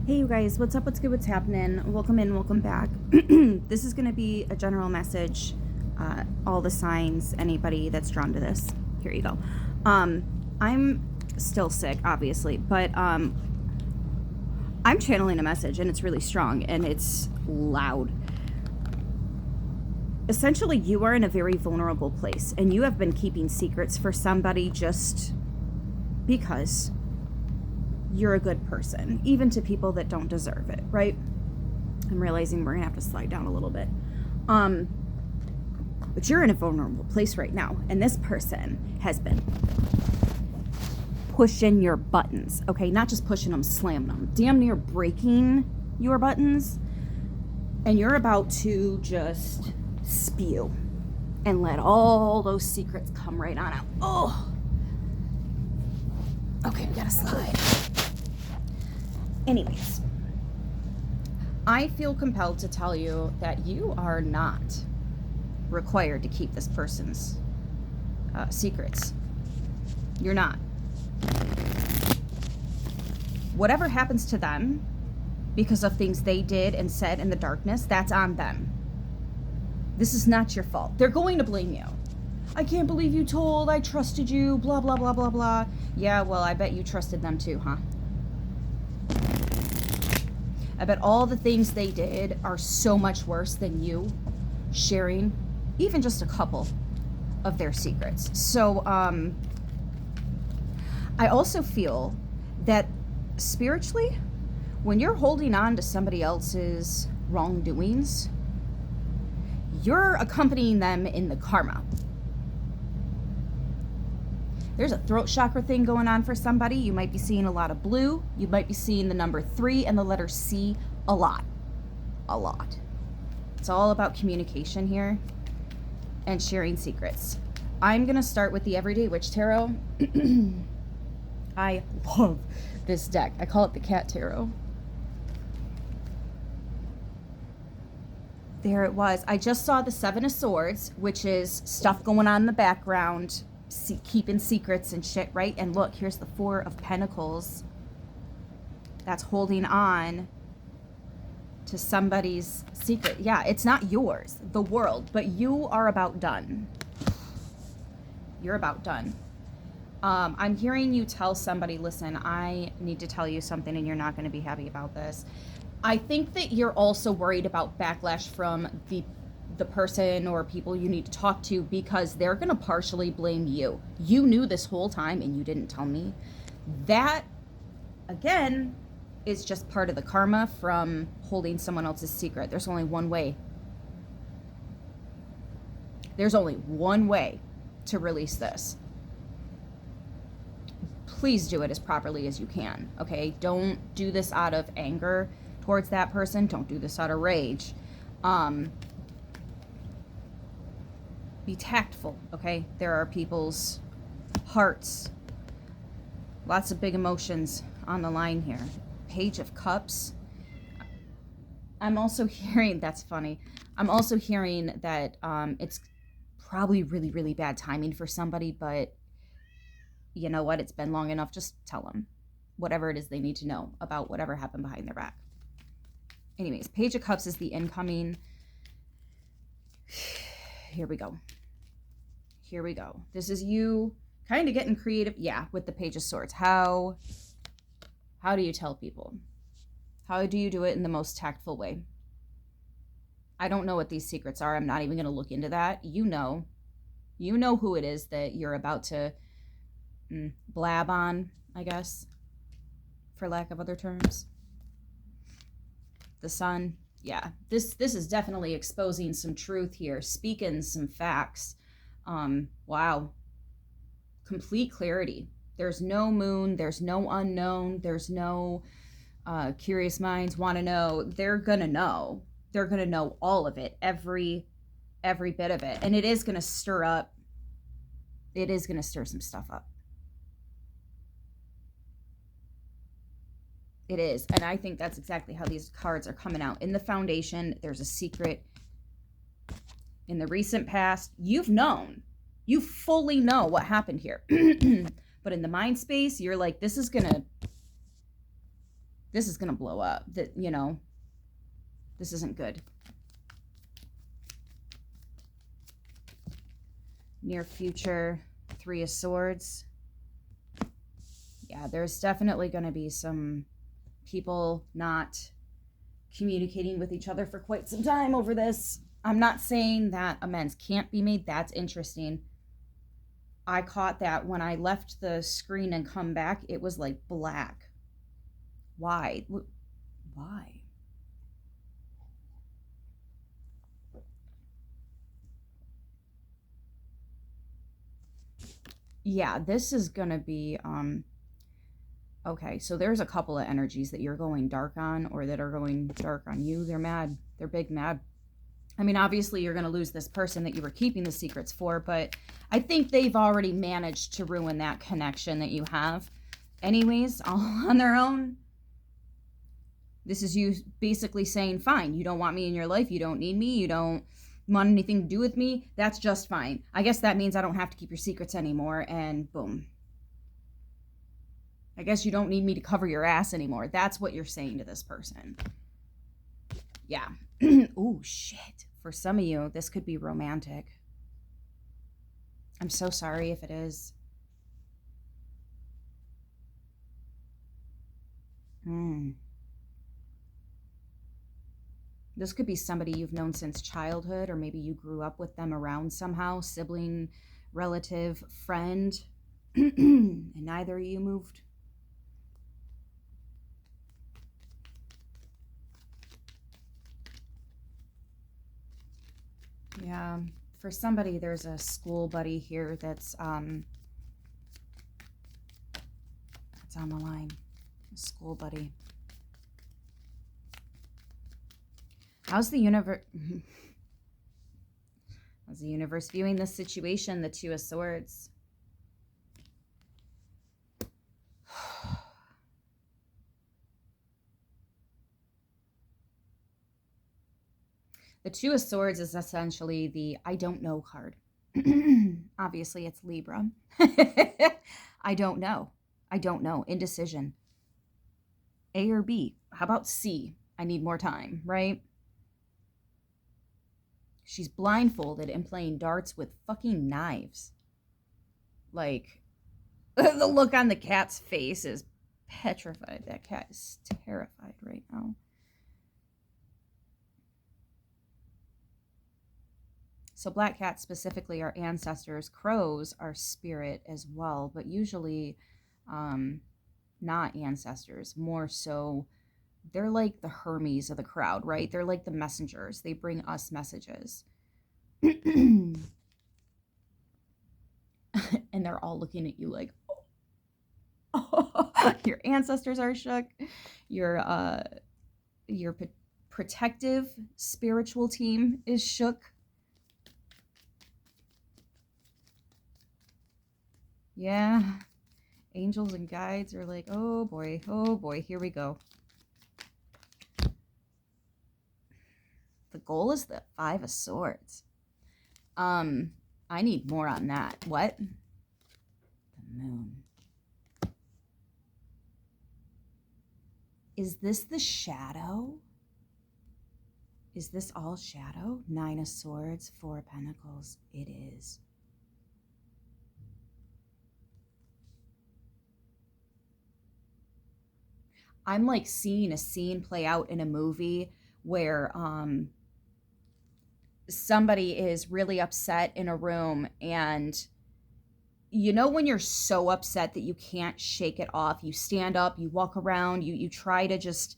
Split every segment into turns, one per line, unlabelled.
Hey you guys, what's up, what's good, what's happening? Welcome in, welcome back. This is going to be a general message, all the signs, anybody that's drawn to this. Here you go. I'm still sick, obviously, but I'm channeling a message and it's really strong and it's loud. Essentially, you are in a very vulnerable place and you have been keeping secrets for somebody just because you're a good person, even to people that don't deserve it, right? I'm realizing we're gonna have to slide down a little bit. But you're in a vulnerable place right now, and this person has been pushing your buttons, okay? Not just pushing them, slamming them, damn near breaking your buttons, and you're about to just spew and let all those secrets come right on out. Oh, okay, we gotta slide. Anyways, I feel compelled to tell you that you are not required to keep this person's secrets. You're not. Whatever happens to them because of things they did and said in the darkness, that's on them. This is not your fault. They're going to blame you. I can't believe you told, I trusted you, blah, blah, blah, blah, blah. Yeah, well, I bet you trusted them too, huh? I bet all the things they did are so much worse than you sharing even just a couple of their secrets. So I also feel that spiritually, when you're holding on to somebody else's wrongdoings, you're accompanying them in the karma. There's a throat chakra thing going on for somebody. You might be seeing a lot of blue. You might be seeing the number 3 and the letter C a lot. A lot. It's all about communication here and sharing secrets. I'm going to start with the Everyday Witch Tarot. I love this deck. I call it the Cat Tarot. There it was. I just saw the 7 of Swords, which is stuff going on in the background, keeping secrets and shit, right? And look, here's the 4 of Pentacles. That's holding on to somebody's secret. Yeah, it's not yours, the world, but you are about done. You're about done. I'm hearing you tell somebody, listen, I need to tell you something and you're not going to be happy about this. I think that you're also worried about backlash from the person or people you need to talk to, because they're going to partially blame you. You knew this whole time and you didn't tell me. That, again, is just part of the karma from holding someone else's secret. There's only one way. There's only one way to release this. Please do it as properly as you can, okay? Don't do this out of anger towards that person. Don't do this out of rage. Be tactful, okay? There are people's hearts. Lots of big emotions on the line here. Page of Cups. I'm also hearing, that's funny, I'm also hearing that it's probably really, really bad timing for somebody, but you know what? It's been long enough. Just tell them whatever it is they need to know about whatever happened behind their back. Anyways, Page of Cups is the incoming. Here we go. Here we go. This is you kind of getting creative. Yeah, with the Page of Swords. How do you tell people? How do you do it in the most tactful way? I don't know what these secrets are. I'm not even going to look into that. You know who it is that you're about to blab on, I guess, for lack of other terms. The Sun. Yeah, this is definitely exposing some truth here, speaking some facts. Wow. Complete clarity. There's no moon, there's no unknown, there's no curious minds want to know. They're gonna know. They're gonna know all of it, every bit of it. And it is gonna stir some stuff up. It is. And I think that's exactly how these cards are coming out. In the Foundation, there's a secret. In the recent past, you've known. You fully know what happened here. But in the mind space, you're like, this is gonna this is going to blow up. That, you know, this isn't good. Near future, 3 of Swords. Yeah, there's definitely going to be some people not communicating with each other for quite some time over this. I'm not saying that amends can't be made. That's interesting. I caught that when I left the screen and come back, it was like black. Why? Why? Yeah, this is going to be, okay, so there's a couple of energies that you're going dark on, or that are going dark on you. They're mad. They're big mad. I mean, obviously you're going to lose this person that you were keeping the secrets for, but I think they've already managed to ruin that connection that you have. Anyways, all on their own. This is you basically saying, fine, you don't want me in your life, you don't need me, you don't want anything to do with me, that's just fine. I guess that means I don't have to keep your secrets anymore, and boom. I guess you don't need me to cover your ass anymore. That's what you're saying to this person. Yeah. Oh, shit. For some of you, this could be romantic. I'm so sorry if it is. This could be somebody you've known since childhood, or maybe you grew up with them around somehow, sibling, relative, friend, and neither of you moved. Yeah, for somebody, there's a school buddy here that's on the line. A school buddy. How's the universe? How's the universe viewing this situation? The 2 of Swords. The 2 of Swords is essentially the I don't know card. Obviously, it's Libra. I don't know. I don't know. Indecision. A or B? How about C? I need more time, right? She's blindfolded and playing darts with fucking knives. Like, the look on the cat's face is petrified. That cat is terrified right now. So black cats specifically are ancestors. Crows are spirit as well, but usually not ancestors. More so, they're like the Hermes of the crowd, right? They're like the messengers. They bring us messages. And they're all looking at you like, oh. Your ancestors are shook. Your protective spiritual team is shook. Yeah. Angels and guides are like, oh boy, here we go. The goal is the 5 of Swords. I need more on that. What? The moon. Is this the shadow? Is this all shadow? 9 of Swords, 4 of Pentacles. It is. I'm like seeing a scene play out in a movie where somebody is really upset in a room, and you know when you're so upset that you can't shake it off, you stand up, you walk around, you try to just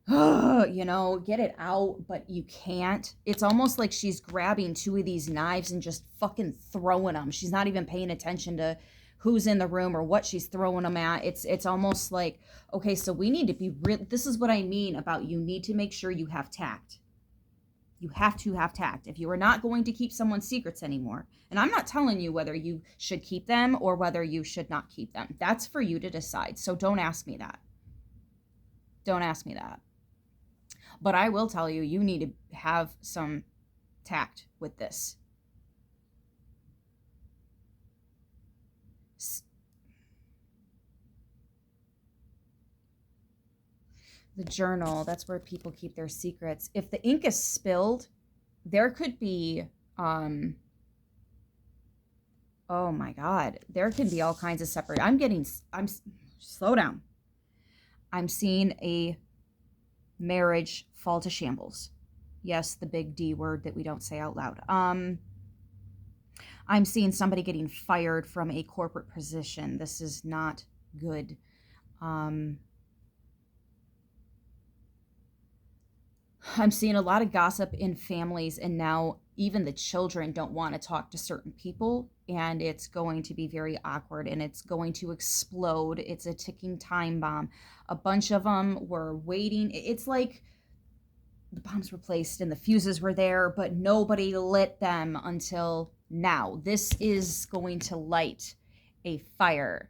you know, get it out, but you can't. It's almost like she's grabbing 2 of these knives and just fucking throwing them. She's not even paying attention to who's in the room or what she's throwing them at. It's almost like, okay, so we need to be real. This is what I mean about you need to make sure you have tact. You have to have tact. If you are not going to keep someone's secrets anymore, and I'm not telling you whether you should keep them or whether you should not keep them. That's for you to decide. So don't ask me that. Don't ask me that. But I will tell you, you need to have some tact with this. The journal, that's where people keep their secrets. If the ink is spilled, there could be, oh my God, there can be all kinds of separate. Slow down. I'm seeing a marriage fall to shambles. Yes, the big D word that we don't say out loud. I'm seeing somebody getting fired from a corporate position. This is not good. I'm seeing a lot of gossip in families, and now even the children don't want to talk to certain people, and it's going to be very awkward, and it's going to explode. It's a ticking time bomb. A bunch of them were waiting. It's like the bombs were placed and the fuses were there, but nobody lit them until now. This is going to light a fire.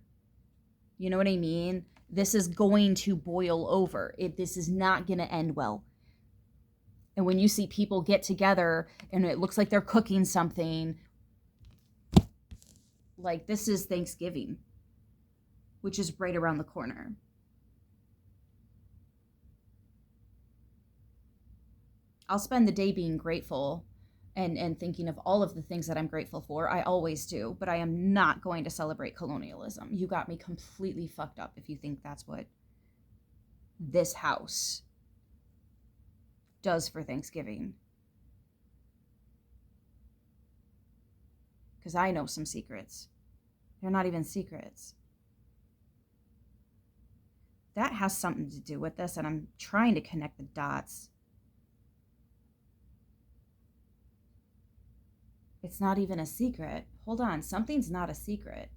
You know what I mean? This is going to boil over. This is not going to end well. And when you see people get together and it looks like they're cooking something, like this is Thanksgiving, which is right around the corner. I'll spend the day being grateful and thinking of all of the things that I'm grateful for. I always do, but I am not going to celebrate colonialism. You got me completely fucked up if you think that's what this house does for Thanksgiving. Because I know some secrets. They're not even secrets. That has something to do with this, and I'm trying to connect the dots. It's not even a secret. Hold on, something's not a secret.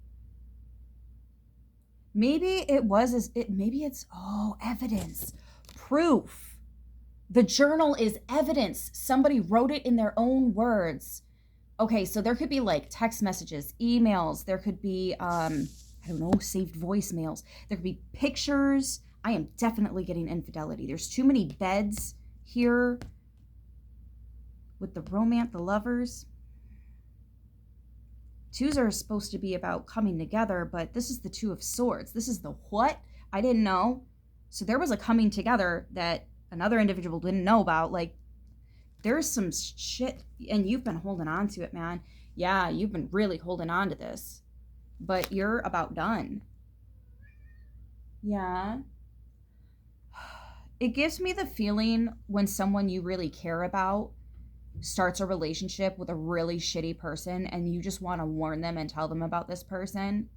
Maybe it's evidence, proof. The journal is evidence. Somebody wrote it in their own words. Okay, so there could be like text messages, emails, there could be, saved voicemails. There could be pictures. I am definitely getting infidelity. There's too many beds here with the romance, the lovers. Twos are supposed to be about coming together, but this is the Two of Swords. This is the what? I didn't know. So there was a coming together that another individual didn't know about. Like, there's some shit, and you've been holding on to it, man. Yeah, you've been really holding on to this, but you're about done. Yeah. It gives me the feeling when someone you really care about starts a relationship with a really shitty person and you just want to warn them and tell them about this person.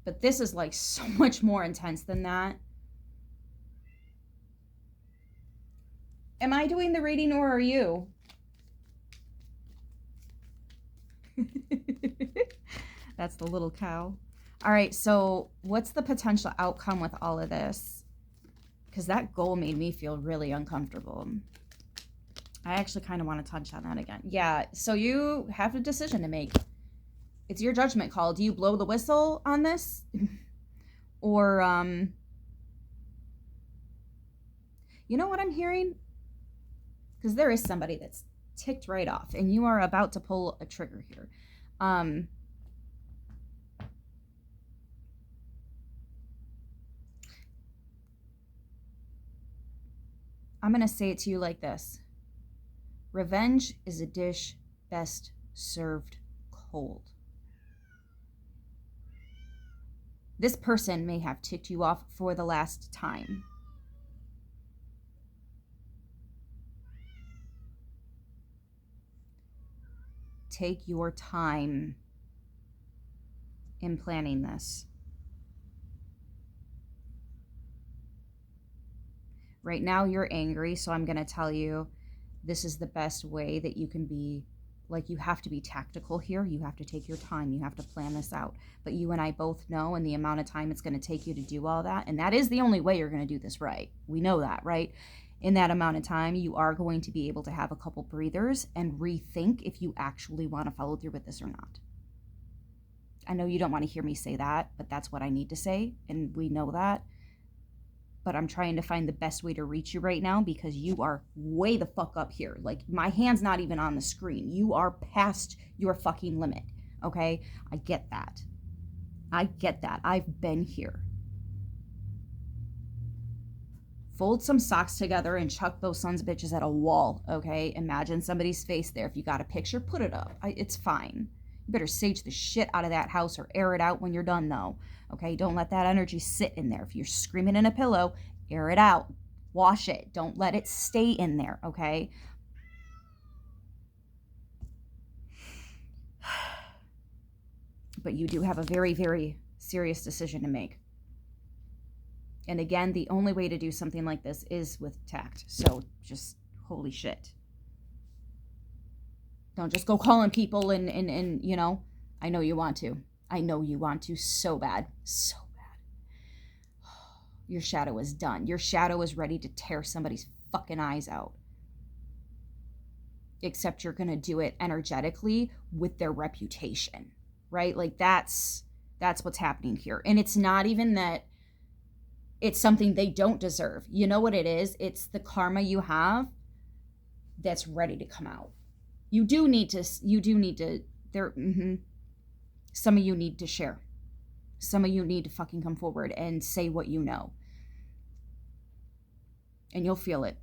But this is like so much more intense than that. Am I doing the reading or are you? That's the little cow. All right, so what's the potential outcome with all of this? Because that goal made me feel really uncomfortable. I actually kind of want to touch on that again. Yeah, so you have a decision to make. It's your judgment call. Do you blow the whistle on this? Or, you know what I'm hearing? Because there is somebody that's ticked right off, and you are about to pull a trigger here. I'm going to say it to you like this. Revenge is a dish best served cold. This person may have ticked you off for the last time. Take your time in planning this. Right now you're angry, so I'm going to tell you this is the best way that you can be. Like, you have to be tactical here. You have to take your time. You have to plan this out. But you and I both know, and the amount of time it's going to take you to do all that, and that is the only way you're going to do this right. We know that, right? In that amount of time, you are going to be able to have a couple breathers and rethink if you actually want to follow through with this or not. I know you don't want to hear me say that, but that's what I need to say, and we know that. But I'm trying to find the best way to reach you right now because you are way the fuck up here. Like, my hand's not even on the screen. You are past your fucking limit, okay? I get that. I've been here. Fold some socks together and chuck those sons of bitches at a wall, okay? Imagine somebody's face there. If you got a picture, put it up. It's fine. You better sage the shit out of that house or air it out when you're done, though, okay? Don't let that energy sit in there. If you're screaming in a pillow, air it out. Wash it. Don't let it stay in there, okay? But you do have a very, very serious decision to make. And again, the only way to do something like this is with tact. So just, holy shit. Don't just go calling people and you know, I know you want to. I know you want to so bad. So bad. Your shadow is done. Your shadow is ready to tear somebody's fucking eyes out. Except you're going to do it energetically with their reputation, right? Like that's what's happening here. And it's not even that it's something they don't deserve. You know what it is? It's the karma you have that's ready to come out. You do need to, some of you need to share. Some of you need to fucking come forward and say what you know. And you'll feel it.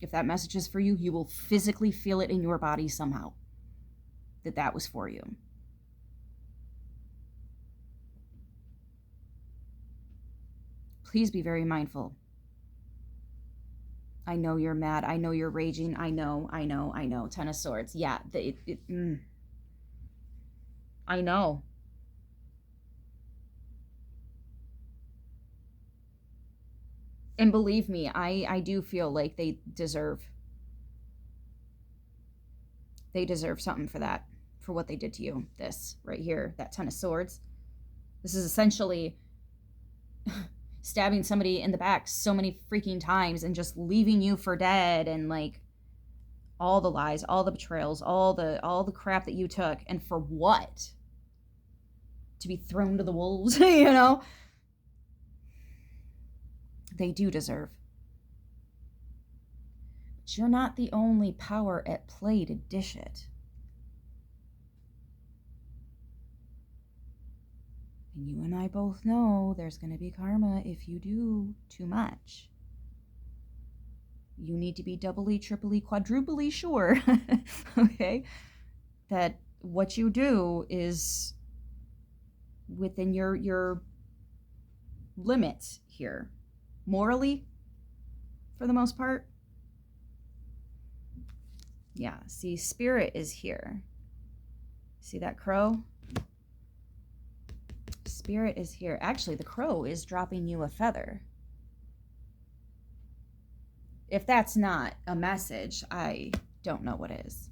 If that message is for you, you will physically feel it in your body somehow. That was for you. Please be very mindful. I know you're mad. I know you're raging. I know. 10 of Swords. Yeah. I know. And believe me, I do feel like they deserve something for that, for what they did to you. This right here, that 10 of Swords. This is essentially stabbing somebody in the back so many freaking times and just leaving you for dead, and like all the lies, all the betrayals, all the crap that you took, and for what? To be thrown to the wolves, you know? They do deserve. But you're not the only power at play to dish it. And you and I both know there's going to be karma if you do too much. You need to be doubly, triply, quadruply sure, okay, that what you do is within your limits here. Morally, for the most part. Yeah, see, Spirit is here. See that crow? Spirit is here. Actually, the crow is dropping you a feather. If that's not a message, I don't know what is.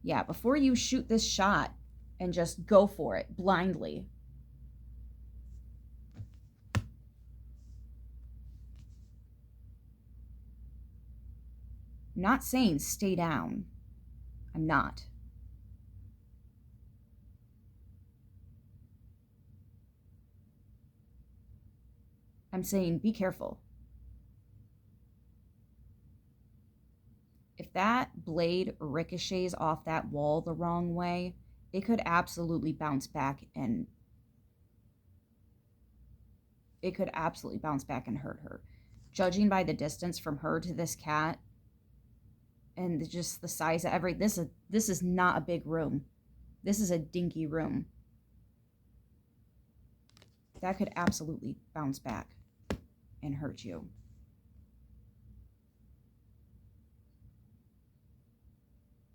Yeah, before you shoot this shot and just go for it blindly. I'm not saying stay down. I'm not. I'm saying be careful. If that blade ricochets off that wall the wrong way, it could absolutely bounce back and hurt her. Judging by the distance from her to this cat and just the size of this is not a big room. This is a dinky room. That could absolutely bounce back and hurt you.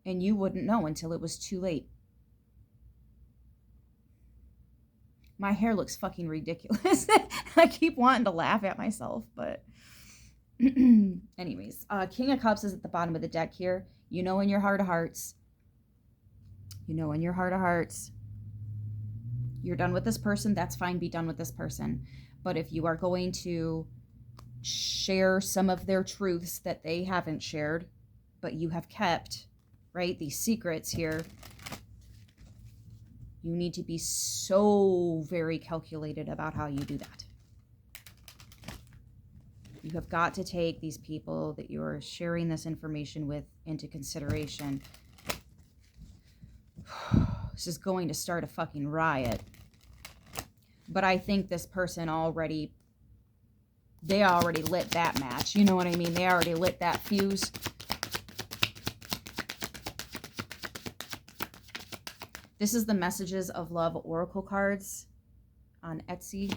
And you wouldn't know until it was too late. My hair looks fucking ridiculous. I keep wanting to laugh at myself, but anyways, King of Cups is at the bottom of the deck here. You know in your heart of hearts. You're done with this person, that's fine, be done with this person. But if you are going to share some of their truths that they haven't shared, but you have kept, right, these secrets here, you need to be so very calculated about how you do that. You have got to take these people that you're sharing this information with into consideration. This is going to start a fucking riot. But I think this person already they already lit that match. You know what I mean? They already lit that fuse. This is the Messages of Love Oracle cards on Etsy.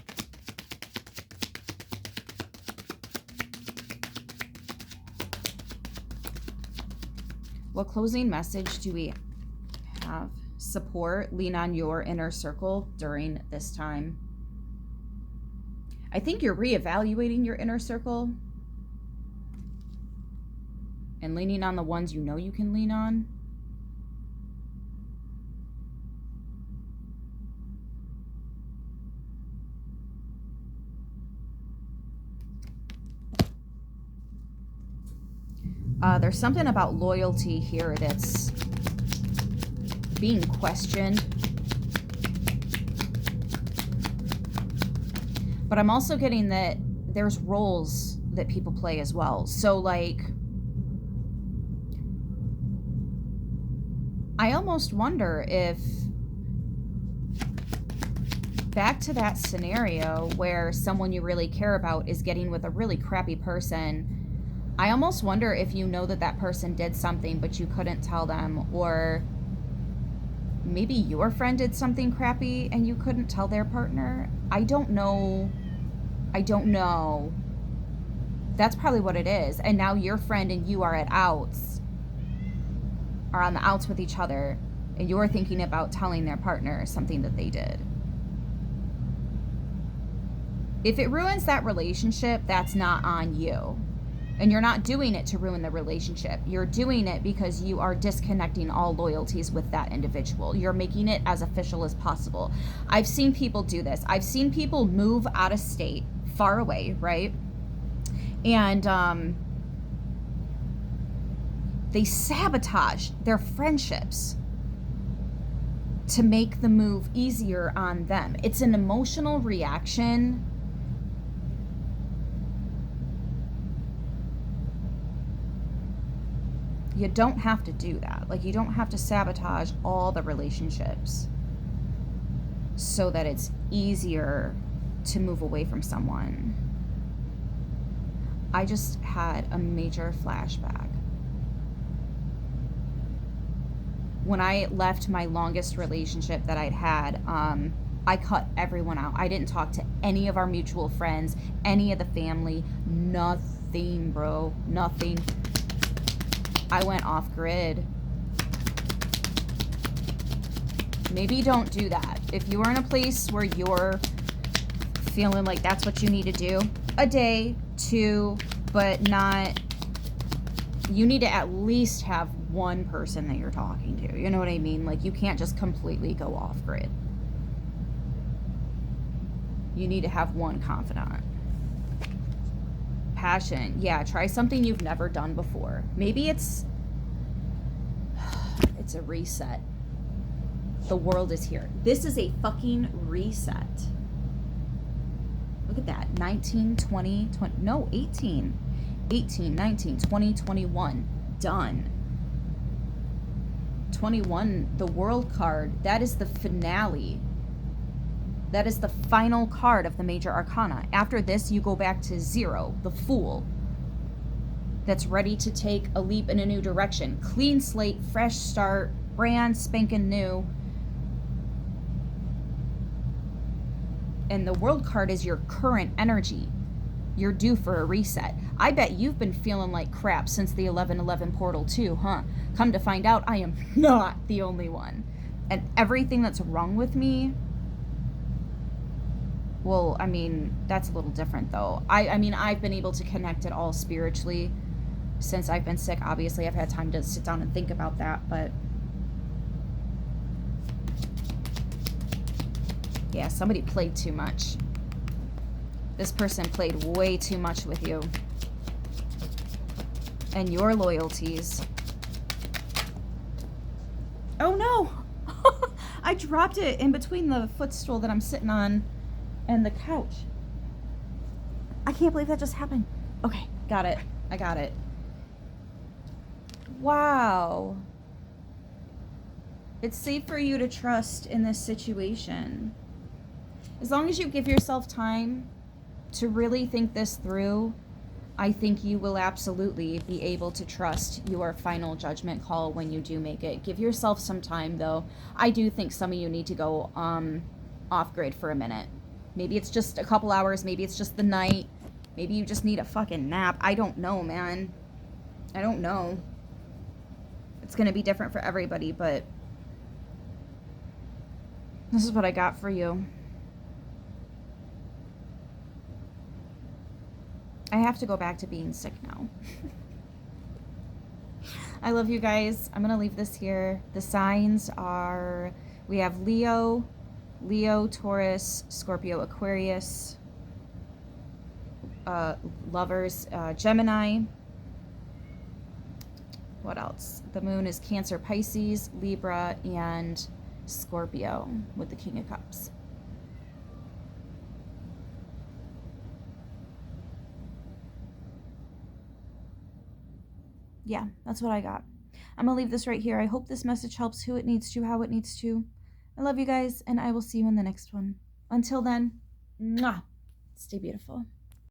What closing message do we have? Support, lean on your inner circle during this time. I think you're reevaluating your inner circle and leaning on the ones you know you can lean on. There's something about loyalty here that's being questioned. But I'm also getting that there's roles that people play as well. So, like, I almost wonder if, back to that scenario where someone you really care about is getting with a really crappy person, I almost wonder if you know that that person did something but you couldn't tell them, or maybe your friend did something crappy and you couldn't tell their partner. I don't know. That's probably what it is. And now your friend and you are on the outs with each other, and you're thinking about telling their partner something that they did. If it ruins that relationship, that's not on you. And you're not doing it to ruin the relationship. You're doing it because you are disconnecting all loyalties with that individual. You're making it as official as possible. I've seen people do this. I've seen people move out of state, far away, right? And they sabotage their friendships to make the move easier on them. It's an emotional reaction. You don't have to do that. Like, you don't have to sabotage all the relationships so that it's easier to move away from someone. I just had a major flashback. When I left my longest relationship that I'd had, I cut everyone out. I didn't talk to any of our mutual friends, any of the family, nothing, bro, nothing. I went off grid. Maybe don't do that. If you are in a place where you're feeling like that's what you need to do, a day, 2, but not, you need to at least have one person that you're talking to. You know what I mean? Like, you can't just completely go off grid. You need to have one confidant. Passion. Yeah, try something you've never done before. Maybe it's a reset. The world is here. This is a fucking reset. Look at that. 19, 20, 20, no, 18. 18, 19, 20, 21. Done. 21, the world card, that is the finale. That is the final card of the major arcana. After this, you go back to 0, the Fool, that's ready to take a leap in a new direction. Clean slate, fresh start, brand spanking new. And the world card is your current energy. You're due for a reset. I bet you've been feeling like crap since the 11/11 portal too, huh? Come to find out, I am not the only one. And everything that's wrong with me, well, I mean, that's a little different though. I mean, I've been able to connect it all spiritually since I've been sick. Obviously, I've had time to sit down and think about that, but yeah, somebody played too much. This person played way too much with you and your loyalties. Oh no! I dropped it in between the footstool that I'm sitting on and the couch. I can't believe that just happened. Okay, got it. I got it. Wow. It's safe for you to trust in this situation. As long as you give yourself time to really think this through, I think you will absolutely be able to trust your final judgment call when you do make it. Give yourself some time, though. I do think some of you need to go off grid for a minute. Maybe it's just a couple hours. Maybe it's just the night. Maybe you just need a fucking nap. I don't know, man. I don't know. It's going to be different for everybody, but this is what I got for you. I have to go back to being sick now. I love you guys. I'm going to leave this here. The signs are, we have Leo, Taurus, Scorpio, Aquarius, lovers, Gemini. What else? The moon is Cancer, Pisces, Libra, and Scorpio with the King of Cups. Yeah, that's what I got. I'm going to leave this right here. I hope this message helps who it needs to, how it needs to. I love you guys, and I will see you in the next one. Until then, mwah, stay beautiful.